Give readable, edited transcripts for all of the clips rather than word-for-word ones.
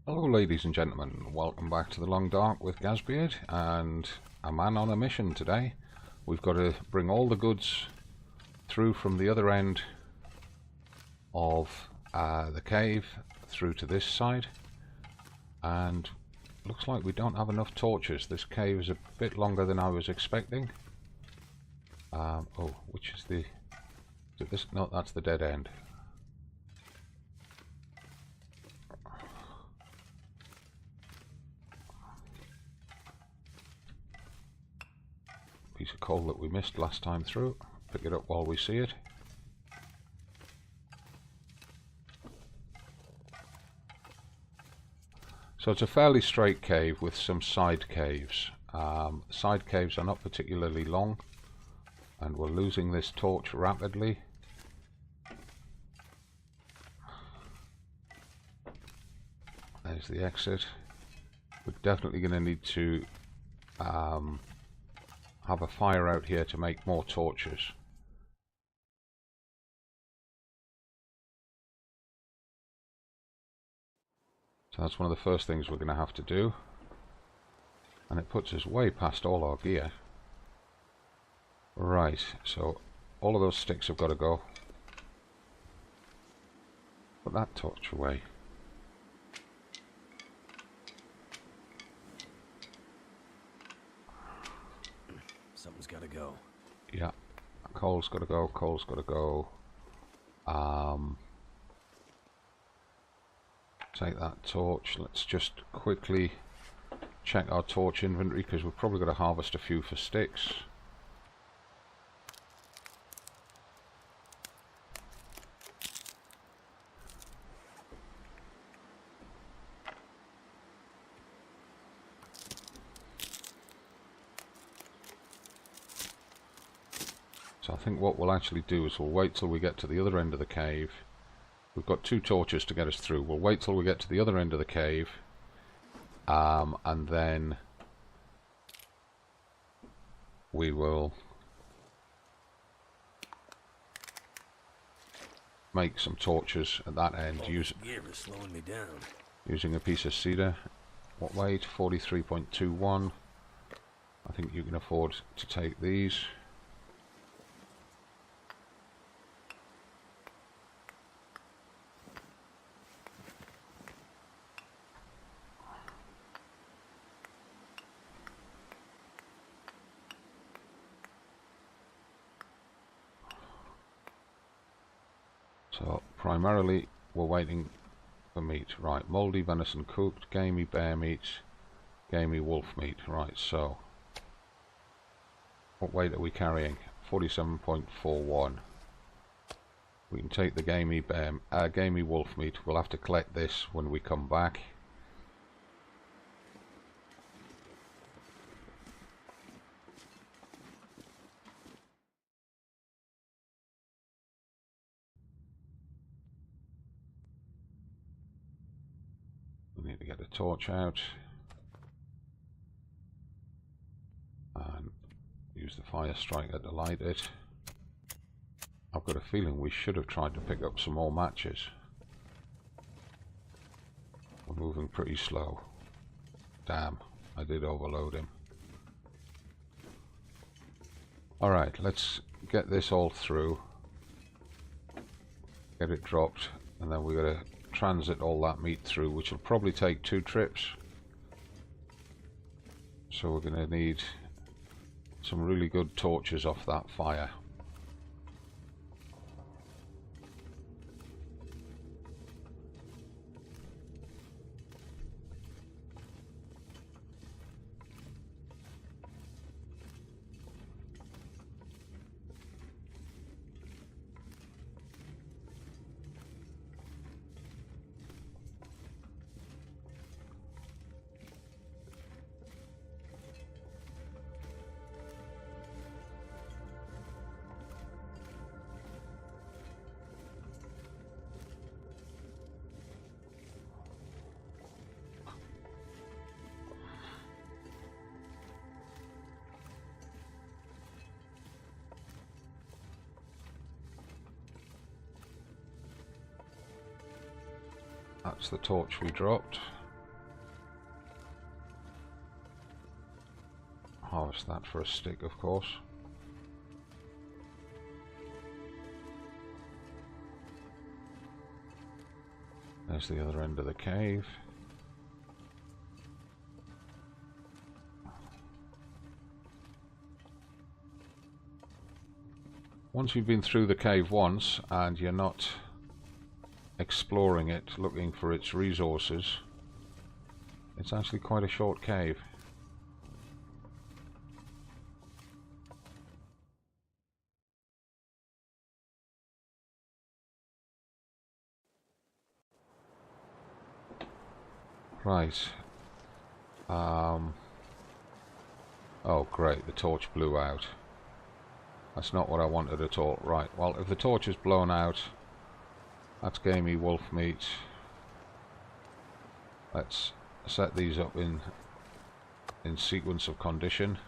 Hello ladies and gentlemen, welcome back to the Long Dark with Gazbeard and a man on a mission today. We've got to bring all the goods through from the other end of the cave through to this side, and looks like we don't have enough torches. This cave is a bit longer than I was expecting. Oh, which is the... Is it this? No, that's the dead end. Piece of coal that we missed last time through. Pick it up while we see it. So it's a fairly straight cave with some side caves. Side caves are not particularly long, and we're losing this torch rapidly. There's the exit. We're definitely going to need to have a fire out here to make more torches. So that's one of the first things we're going to have to do, and it puts us way past all our gear. Right, so all of those sticks have got to go. Put that torch away. Something's got to go. Yeah, coal's got to go, coal's got to go. Take that torch. Let's just quickly check our torch inventory, because we're probably going to harvest a few for sticks. So I think what we'll actually do is we'll wait till we get to the other end of the cave. We've got 2 torches to get us through. We'll wait till we get to the other end of the cave, and then we will make some torches at that end slowing me down. using a piece of cedar. What weight? 43.21. I think you can afford to take these. So primarily we're waiting for meat. Right, mouldy venison cooked, gamey bear meat, gamey wolf meat. Right, so what weight are we carrying? 47.41. We can take the gamey wolf meat. We'll have to collect this when we come back. Need to get a torch out and use the fire striker to light it. I've got a feeling we should have tried to pick up some more matches. We're moving pretty slow. Damn, I did overload him. Alright, let's get this all through, get it dropped, and then we're going to transit all that meat through, which will probably take 2 trips. So we're going to need some really good torches off that fire. That's the torch we dropped. harvest that for a stick, of course. There's the other end of the cave. Once you've been through the cave once and you're not exploring it, looking for its resources, it's actually quite a short cave. Right. Oh great, the torch blew out. That's not what I wanted at all. Right, well, if the torch is blown out, that's gamey wolf meat. Let's set these up in sequence of condition.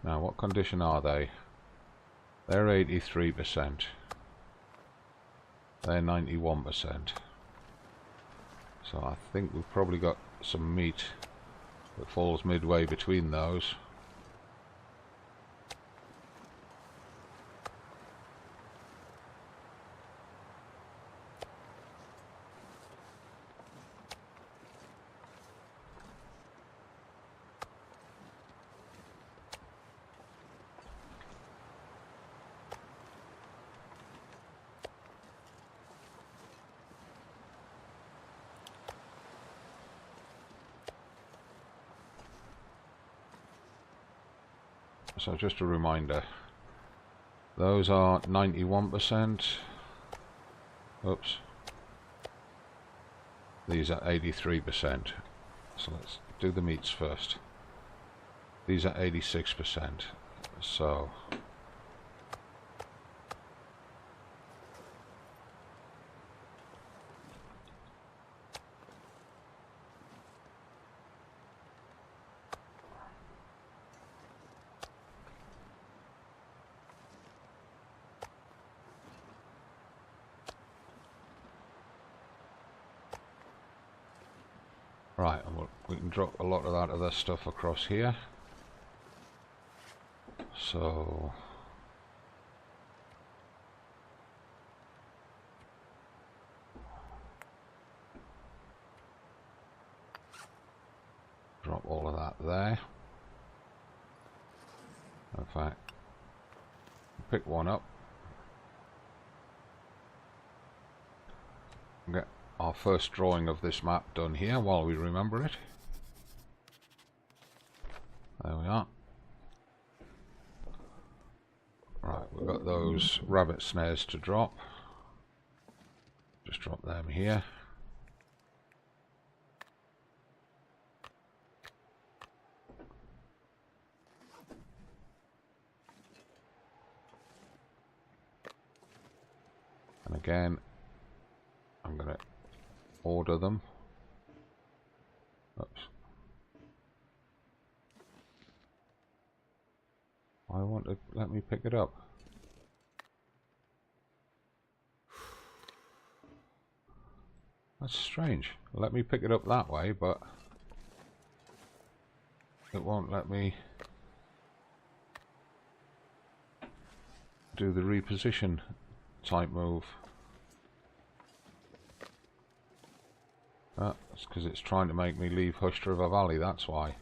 Now, what condition are they? They're 83%. They're 91%. So I think we've probably got some meat that falls midway between those. So just a reminder, those are 91%. Oops. These are 83%. So let's do the meats first. These are 86%. So right, and we can drop a lot of that other stuff across here. So drop all of that there. In fact, pick one up. Get our first drawing of this map done here while we remember it. There we are. Right, we've got those rabbit snares to drop. Just drop them here. And again, I'm going to order them. Oops. I want to let me pick it up. That's strange. Let me pick it up that way, but it won't let me do the reposition type move. That's because it's trying to make me leave Hush River Valley, that's why.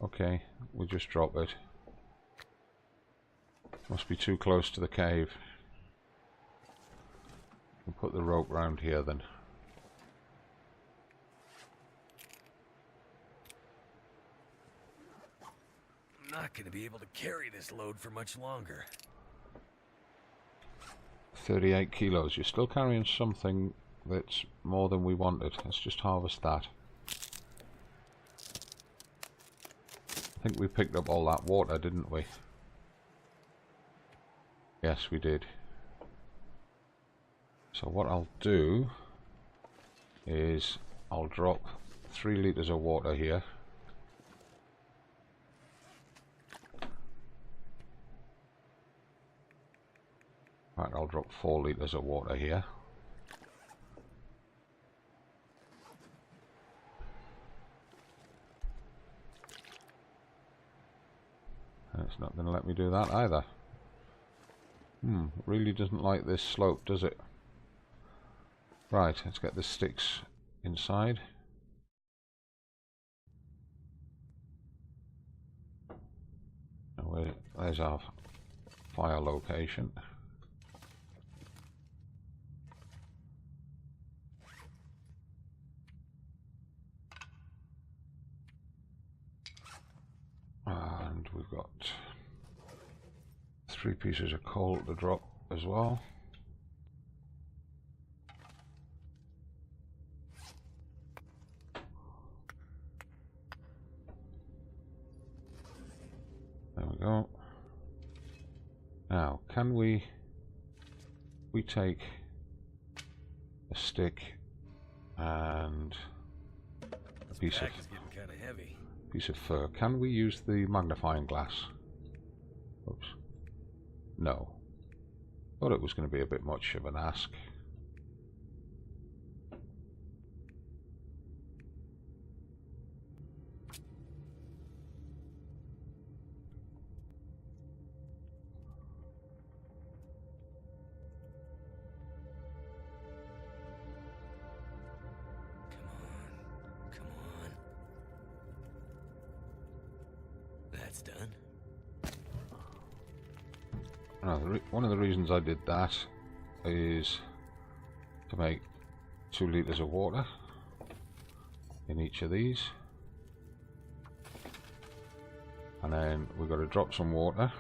Okay, we'll just drop it. Must be too close to the cave. We'll put the rope round here then. I'm not going to be able to carry this load for much longer. 38 kilos. You're still carrying something that's more than we wanted. Let's just harvest that. I think we picked up all that water, didn't we? Yes, we did. So what I'll do is I'll drop 3 litres of water here. Right, I'll drop 4 litres of water here. And it's not going to let me do that either. Really doesn't like this slope, does it? Right, let's get the sticks inside. There's our fire location. And we've got 3 pieces of coal to drop as well. There we go. Now, can we take a stick and a piece of fur? Can we use the magnifying glass? Oops. No. Thought it was going to be a bit much of an ask. That's done. One of the reasons I did that is to make 2 litres of water in each of these, and then we've got to drop some water.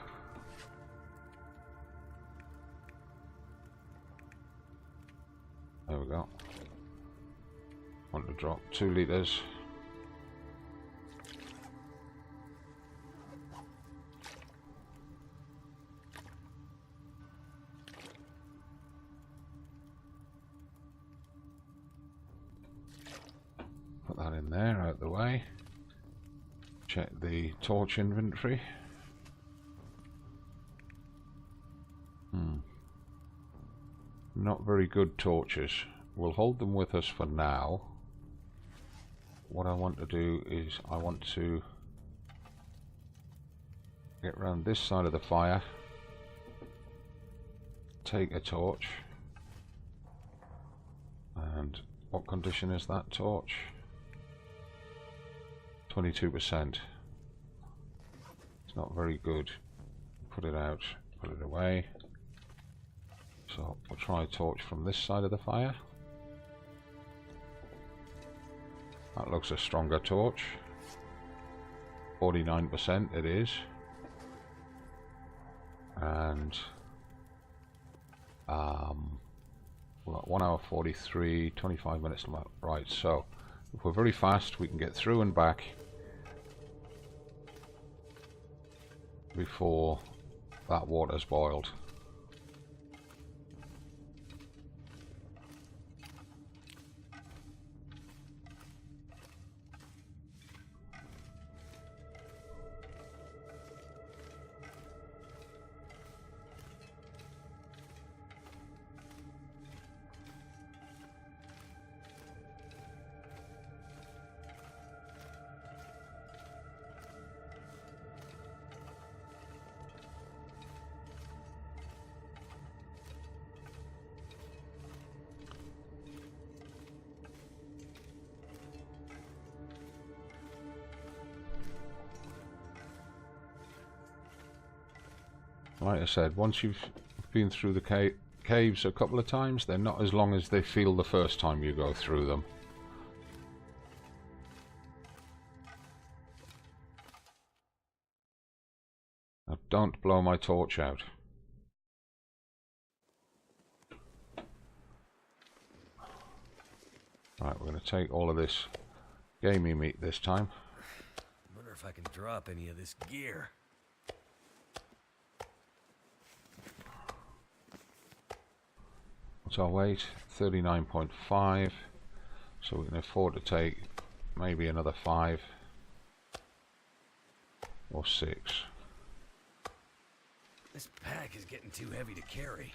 There we go. Want to drop 2 litres. Put that in there, out the way. Check the torch inventory. Not very good torches. We'll hold them with us for now. What I want to do is I want to get around this side of the fire, take a torch, and what condition is that torch? 22%. It's not very good. Put it out, put it away. So we'll try a torch from this side of the fire. That looks a stronger torch. 49% it is. And we've got 1 hour 43, 25 minutes left. Right, so if we're very fast, we can get through and back before that water's boiled. Like I said, once you've been through the caves a couple of times, they're not as long as they feel the first time you go through them. Now don't blow my torch out. Right, we're going to take all of this gamey meat this time. I wonder if I can drop any of this gear. What's our weight? 39.5. So we can afford to take maybe another 5 or 6. This pack is getting too heavy to carry.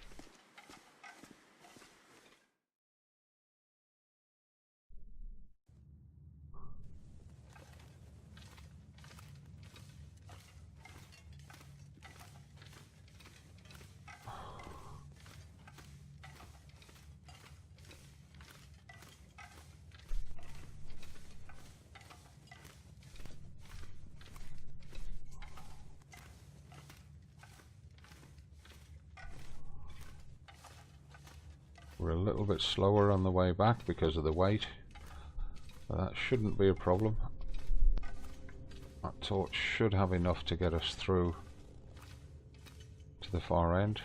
We're a little bit slower on the way back because of the weight, but that shouldn't be a problem. That torch should have enough to get us through to the far end.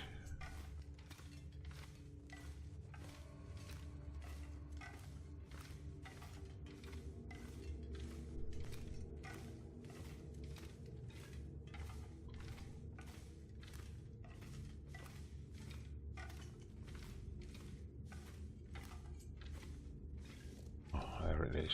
There it is.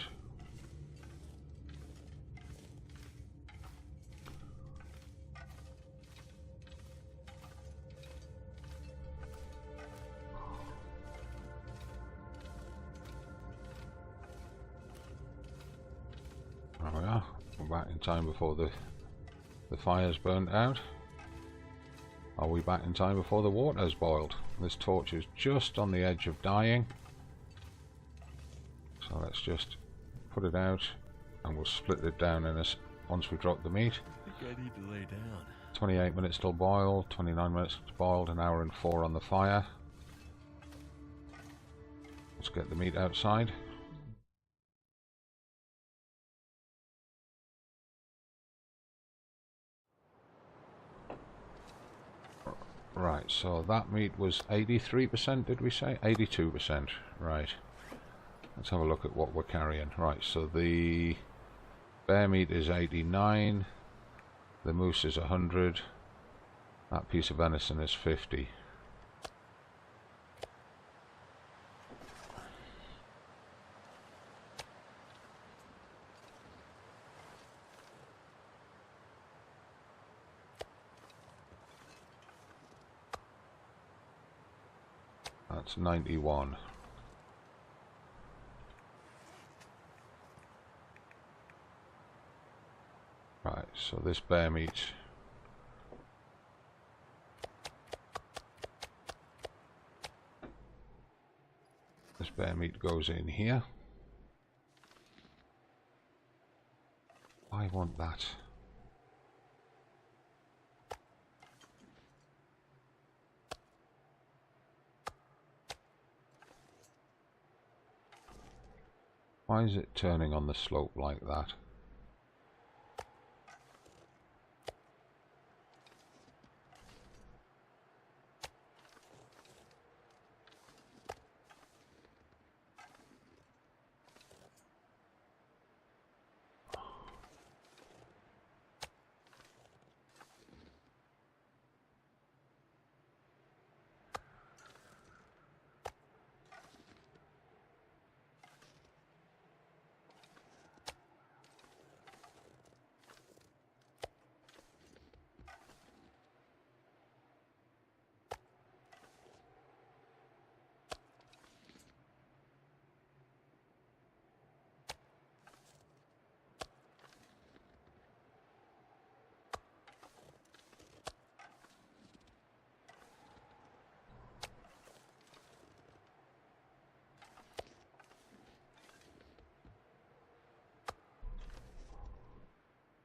There we are. We're back in time before the fire's burnt out. Are we back in time before the water's boiled? This torch is just on the edge of dying. So let's just put it out and we'll split it down in once we drop the meat. I think I need to lay down. 28 minutes till boil, 29 minutes boiled, an hour and 4 on the fire. Let's get the meat outside. Right, so that meat was 83%, did we say? 82%, right. Let's have a look at what we're carrying. Right, so the bear meat is 89, the moose is 100, that piece of venison is 50. That's 91. Right, so this bear meat goes in here. I want that. Why is it turning on the slope like that?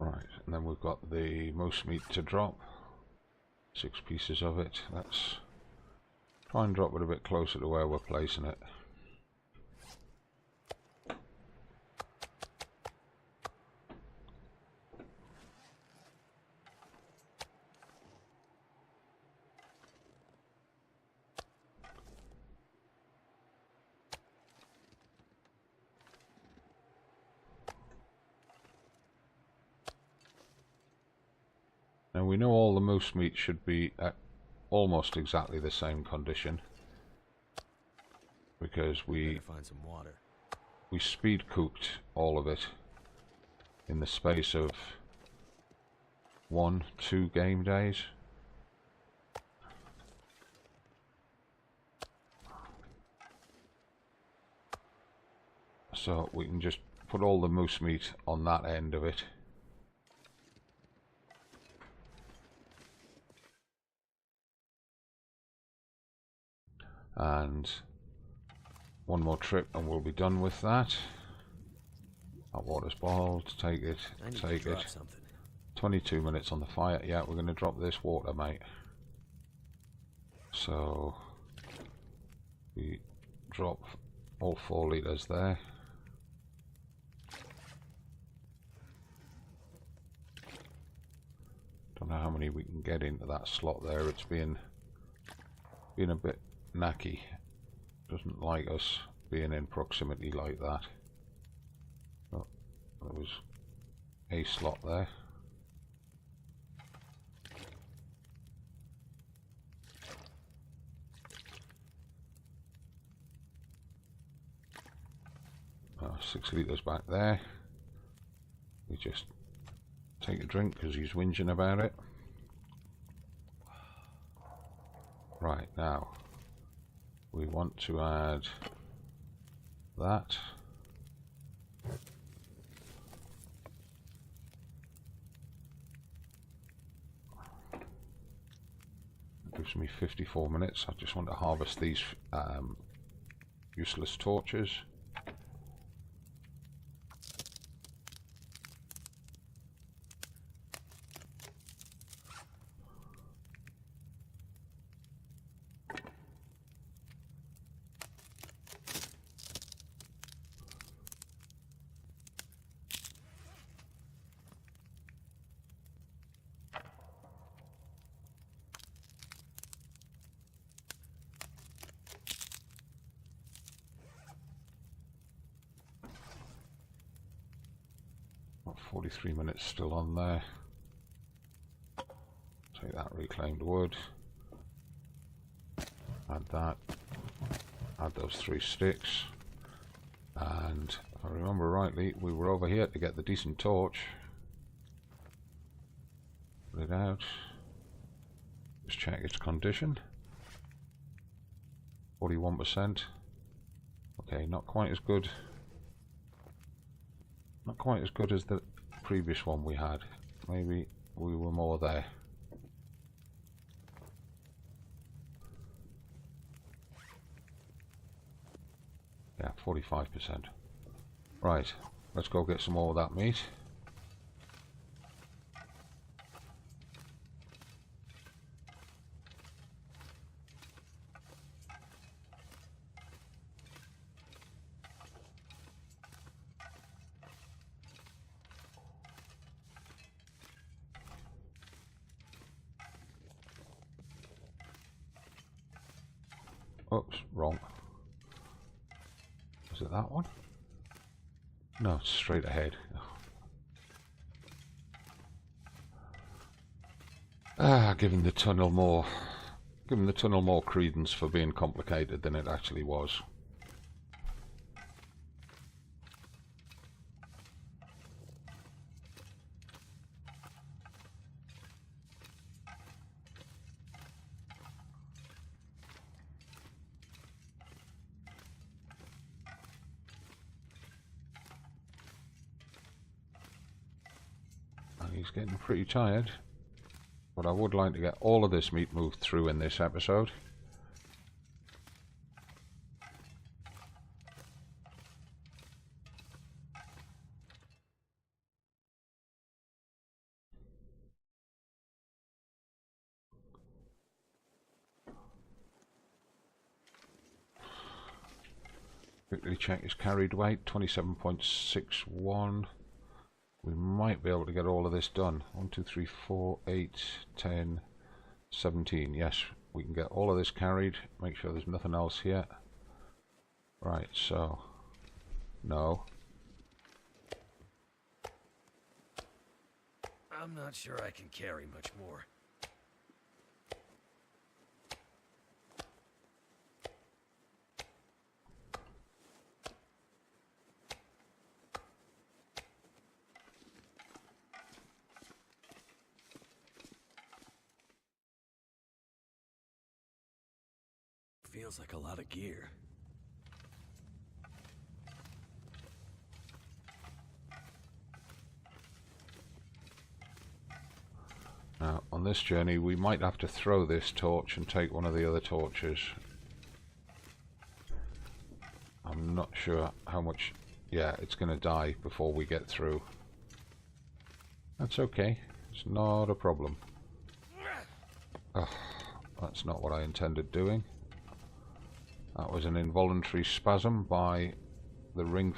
Right, and then we've got the moose meat to drop. 6 pieces of it. Let's try and drop it a bit closer to where we're placing it. Now we know all the moose meat should be at almost exactly the same condition because we find some water. we speed cooked all of it in the space of 1-2 game days. So we can just put all the moose meat on that end of it. And one more trip and we'll be done with that. That water's boiled, take it, take it. 22 minutes on the fire. Yeah, we're going to drop this water, mate. So we drop all 4 litres there. Don't know how many we can get into that slot there. It's being a bit knacky. Doesn't like us being in proximity like that. Oh, there was a slot there. Oh, 6 litres back there. We just take a drink because he's whinging about it. Right, now we want to add that. It gives me 54 minutes. I just want to harvest these useless torches. Got 43 minutes still on there. Take that reclaimed wood. Add that. Add those 3 sticks. And if I remember rightly, we were over here to get the decent torch. Put it out. Just check its condition. 41%. Okay, not quite as good. Not quite as good as the previous one we had. Maybe we were more there. Yeah, 45%. Right, let's go get some more of that meat. Oops, wrong. Is it that one? No, it's straight ahead. Giving the tunnel more credence for being complicated than it actually was. He's getting pretty tired, but I would like to get all of this meat moved through in this episode. Quickly check his carried weight, 27.61. We might be able to get all of this done. 1, 2, 3, 4, 8, 10, 17. Yes, we can get all of this carried. Make sure there's nothing else here. Right, so no. I'm not sure I can carry much more. feels like a lot of gear. Now, on this journey, we might have to throw this torch and take one of the other torches. I'm not sure how much... Yeah, it's going to die before we get through. That's okay. It's not a problem. Oh, that's not what I intended doing. That was an involuntary spasm by the ring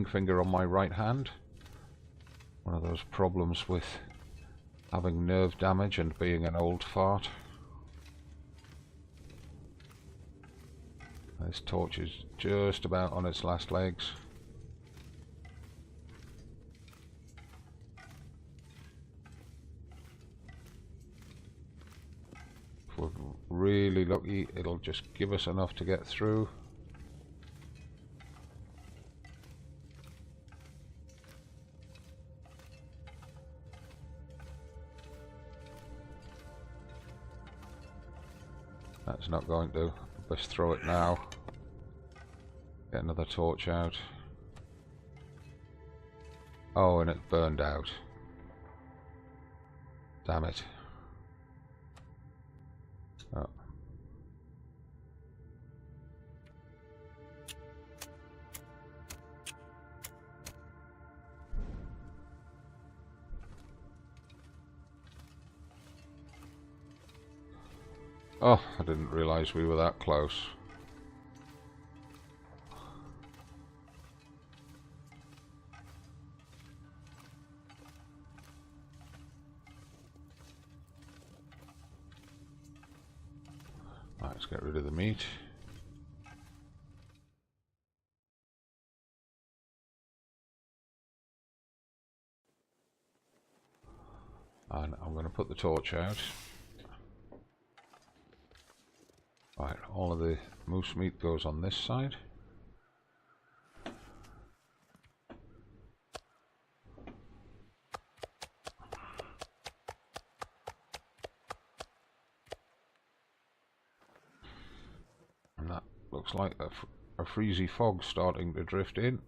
finger on my right hand. One of those problems with having nerve damage and being an old fart. This torch is just about on its last legs. If we're really lucky, it'll just give us enough to get through. That's not going to. Let's throw it now. Get another torch out. Oh, and it burned out. Damn it. Oh. Oh, I didn't realise we were that close. Right, let's get rid of the meat. And I'm going to put the torch out. Right, all of the moose meat goes on this side. And that looks like a freezy fog starting to drift in.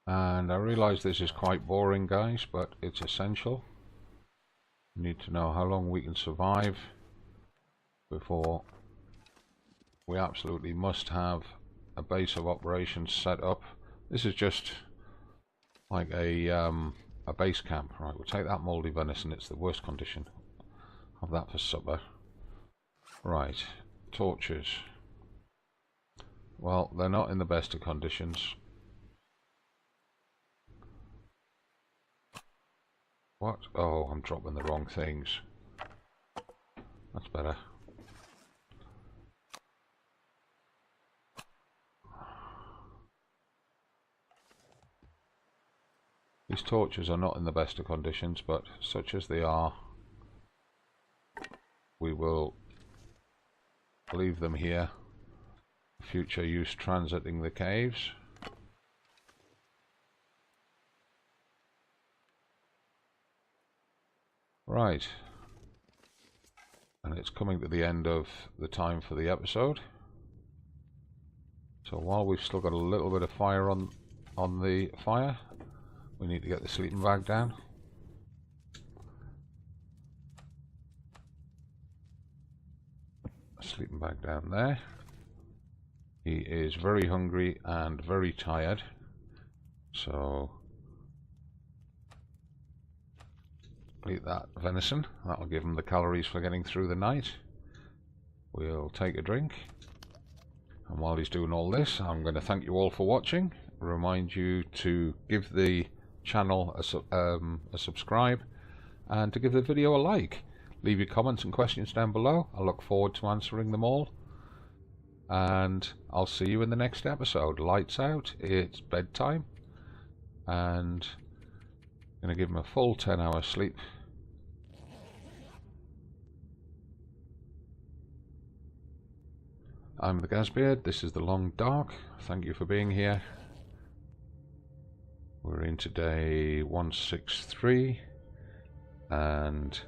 And I realise this is quite boring, guys, but it's essential. We need to know how long we can survive before we absolutely must have a base of operations set up. This is just like a base camp. Right, we'll take that mouldy venison, it's the worst condition. Have that for supper. Right, torches. Well, they're not in the best of conditions. What? Oh, I'm dropping the wrong things. That's better. These torches are not in the best of conditions, but such as they are, we will leave them here. Future use transiting the caves. Right. And it's coming to the end of the time for the episode. So while we've still got a little bit of fire on the fire, we need to get the sleeping bag down. Sleeping bag down there. He is very hungry and very tired, so eat that venison. That'll give him the calories for getting through the night. We'll take a drink, and while he's doing all this, I'm going to thank you all for watching. Remind you to give the channel a subscribe and to give the video a like. Leave your comments and questions down below. I look forward to answering them all. And I'll see you in the next episode. Lights out, it's bedtime, and I'm going to give him a full 10 hours sleep. I'm the Gazbeard, this is the Long Dark. Thank you for being here. We're into day 163, and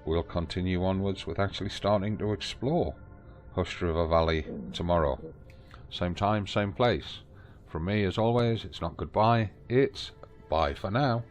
we'll continue onwards with actually starting to explore Hush River Valley tomorrow. Same time, same place. From me, as always, it's not goodbye, it's bye for now.